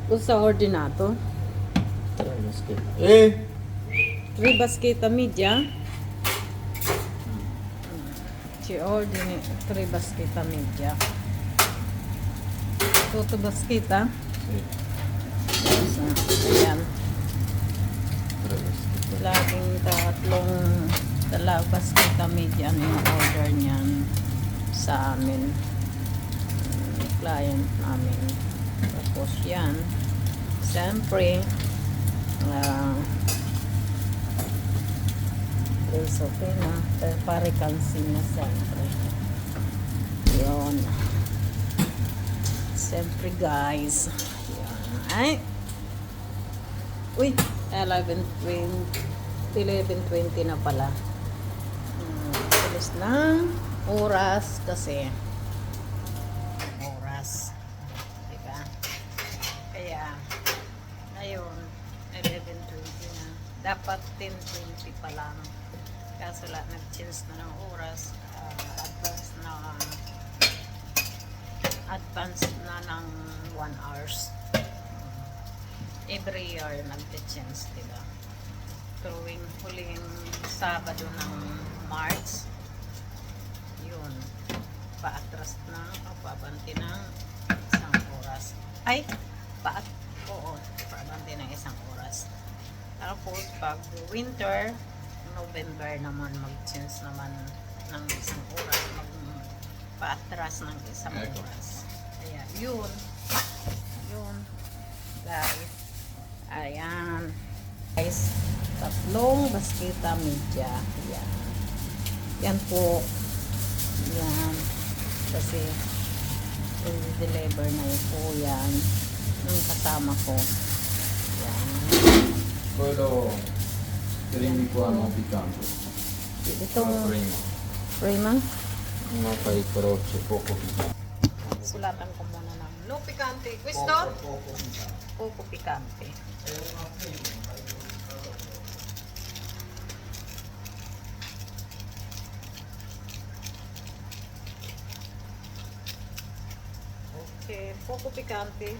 Usa ordinato. Eh! 3 basketa media. Ci ordini 3 basketa media. Toto basketa. Ayan. Laging tatlong basketa media yung order niyan sa amin. Client namin. Tapos yan. Siyempre, is okay na. Pare kansin na siyempre. Yun. Siyempre guys. Yan. Ay! Uy! 11:20 na pala. Alis na oras kasi. Oras. Diba? Kaya, ngayon, 11:20 na. Dapat 10:20 pa lang. Kaso nag-change na ng oras. Advance na ng 1 hours. Every year nag-change, diba? Tuwing huling Sabado ng March, yun, paatras na o pabanti ng isang oras. Ay, oo, pabanti ng isang oras. Tapos pag winter, November naman, mag-change naman ng isang oras, paatras ng isang oras. Kaya yun guys. Ayan guys, tatlong basketa media. Yan. Yan po. Yan. Kasi i-deliver na po yan ng kasama ko. Yan. Quello primi qua non piccante. Itong prima. No fai croce, poco piccante. Sulatan ko muna ng no picante. Gusto? Poco picante. Okay, poco picante.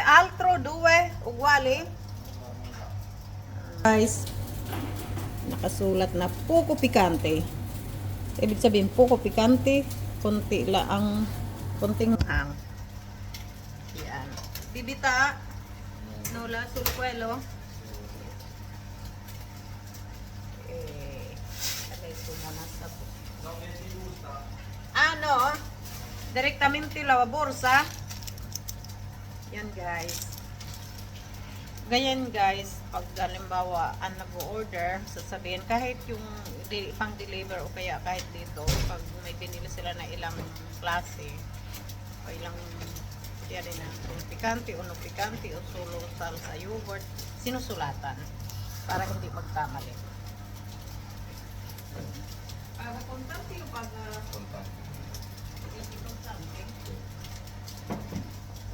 Altro 2 uguali. Guys, nakasulat na poco picante. Ibig sabihin poco picante, konti lang, konting hang. Yan. Bibita, nola sul suelo. Lagay ko muna sa ano, direktamente la borsa. Yan guys. Ganyan guys, pag halimbawa ang nag-order, sasabihin kahit yung pang-deliver o kaya kahit dito, pag may binili sila na ilang klase o ilang yan na kung pikante o no pikante o solo salsa yogurt, sinusulatan para hindi magkamali. Kontante o pag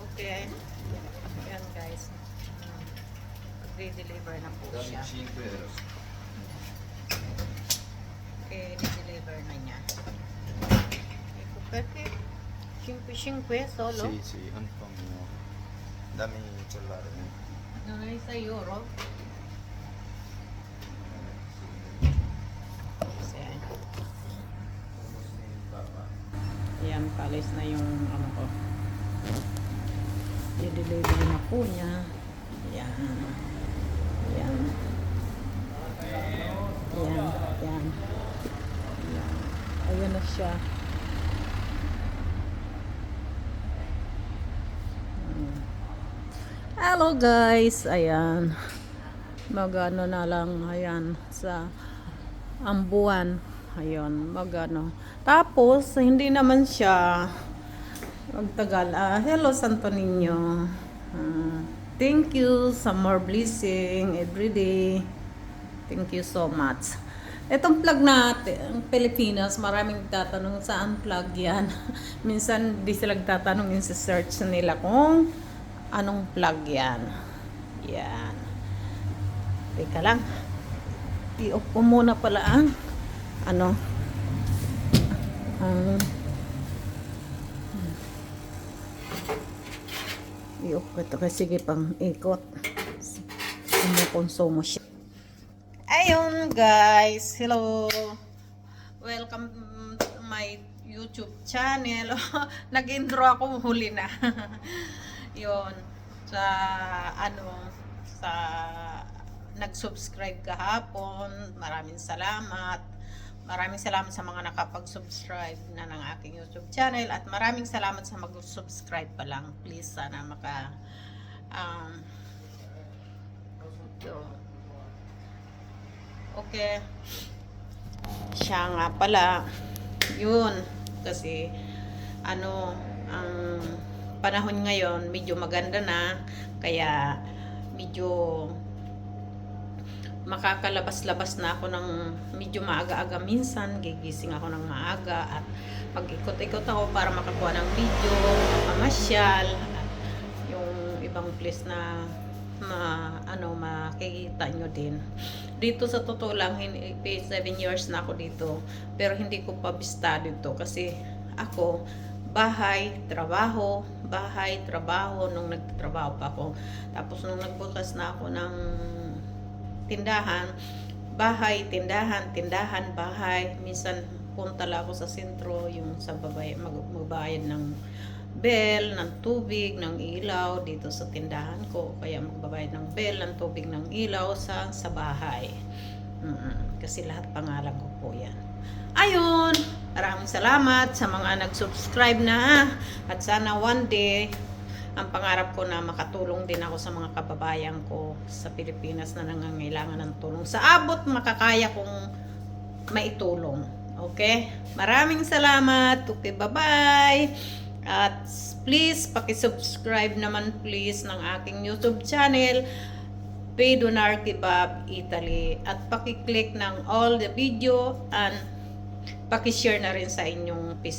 okay. Yan guys. Mag-deliver na po siya. Okay, deliver na niya. Ecco perché 5 solo? Sì, sì, un po' mio. Dammi il cellulare. Non hai 6 euro? Ayan, palis na yung ano ko. I-deliver na po niya. Ayan. Ayan. Ayan. Ayan. Ayan. Ayan na siya. Hello guys. Ayan. Magano na lang. Ayan. Sa ambuan. Ayun. Magano. Tapos, hindi naman siya magtagal. Hello Santo Niño. Thank you. Some more blessing every day. Thank you so much. Itong plug natin, Pilipinas, maraming tatanong saan plug yan. Minsan di sila tatanong yung sa search nila kung anong plug yan. Yan. Teka lang. I-off ko muna pala ang ano. Iukot ako. Sige pang ikot. Kumukonsumo siya. Ayun guys. Hello. Welcome to my YouTube channel. Nag-intro ako, huli na. Yun. Sa sa nag-subscribe kahapon. Maraming salamat. Maraming salamat sa mga nakapag-subscribe na ng aking YouTube channel at maraming salamat sa mag-subscribe pa lang. Please, sana okay. Siya nga pala, yun, kasi ang panahon ngayon medyo maganda na, kaya medyo makakalabas-labas na ako ng medyo maaga-aga. Minsan gigising ako ng maaga at mag-ikot-ikot ako para makakuha ng video, mamasyal, at yung ibang place na makikita nyo din. Dito sa totoo lang, 7 years na ako dito, pero hindi ko pa bista dito kasi ako bahay, trabaho nung nagtatrabaho pa ako. Tapos nung nagbukas na ako ng tindahan, bahay, tindahan, bahay. Minsan punta lang ako sa sentro, yung sa magbayad ng bill, ng tubig, ng ilaw dito sa tindahan ko. Kaya magbabayad ng bill, ng tubig, ng ilaw sa bahay. Kasi lahat pangalan ko po yan. Ayun, maraming salamat sa mga nag-subscribe na, at sana one day ang pangarap ko na makatulong din ako sa mga kababayan ko sa Pilipinas na nangangailangan ng tulong. Sa abot makakaya kong maitulong. Okay? Maraming salamat. Okay, bye-bye. At please, paki-subscribe naman please ng aking YouTube channel, Pedonar Kebab Italy. At paki-click ng all the video and paki-share na rin sa inyong Facebook.